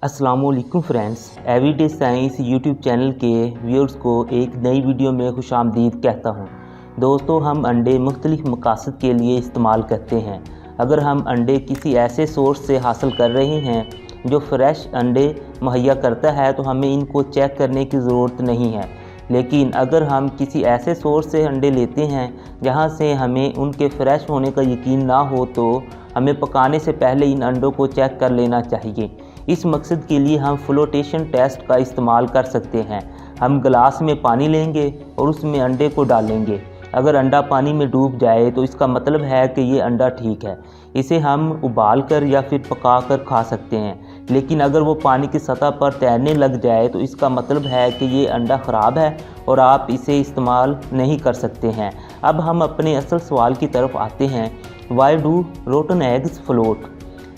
अस्सलामुअलैकुम friends, everyday science YouTube channel के viewers को एक नई वीडियो में खुशामदीद कहता हूं। दोस्तों, हम अंडे मुख्तलिफ मकासद के लिए इस्तेमाल करते हैं। अगर हम अंडे किसी ऐसे सोर्स से हासिल कर रहे हैं जो फ़्रेश अंडे मुहैया करता है तो हमें इनको चेक करने की ज़रूरत नहीं है। लेकिन अगर हम किसी ऐसे सोर्स से अंडे लेते हैं जहां से हमें उनके फ़्रेश होने का यकीन ना हो तो हमें पकाने से पहले इन अंडों को चेक कर लेना चाहिए। इस मकसद के लिए हम फ्लोटेशन टेस्ट का इस्तेमाल कर सकते हैं। हम गिलास में पानी लेंगे और उसमें अंडे को डालेंगे। अगर अंडा पानी में डूब जाए तो इसका मतलब है कि ये अंडा ठीक है। इसे हम उबाल कर या फिर पका कर खा सकते हैं। लेकिन अगर वो पानी की सतह पर तैरने लग जाए तो इसका मतलब है कि ये अंडा ख़राब है और आप इसे इस्तेमाल नहीं कर सकते हैं। अब हम अपने असल सवाल की तरफ आते हैं। Why do rotten eggs float,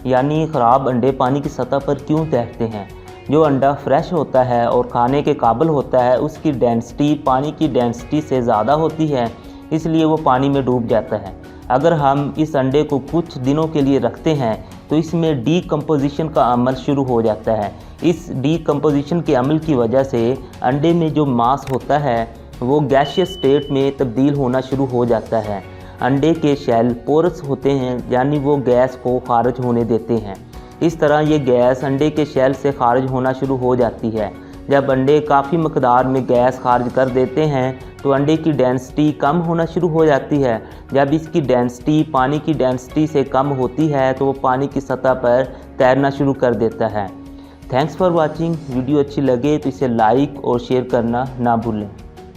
यानी ख़राब अंडे पानी की सतह पर क्यों तैरते हैं? जो अंडा फ्रेश होता है और खाने के काबिल होता है उसकी डेंसिटी पानी की डेंसिटी से ज़्यादा होती है, इसलिए वो पानी में डूब जाता है। अगर हम इस अंडे को कुछ दिनों के लिए रखते हैं तो इसमें डीकम्पोजिशन का अमल शुरू हो जाता है। इस डीकम्पोजिशन के अमल की वजह से अंडे में जो मांस होता है वो गैसियस स्टेट में तब्दील होना शुरू हो जाता है। अंडे के शेल पोरस होते हैं, यानी वो गैस को खारिज होने देते हैं। इस तरह ये गैस अंडे के शेल से खारिज होना शुरू हो जाती है। जब अंडे काफ़ी मकदार में गैस खारिज कर देते हैं तो अंडे की डेंसिटी कम होना शुरू हो जाती है। जब इसकी डेंसिटी पानी की डेंसिटी से कम होती है तो वो पानी की सतह पर तैरना शुरू कर देता है। Thanks for watching. वीडियो अच्छी लगे तो इसे लाइक और शेयर करना ना भूलें।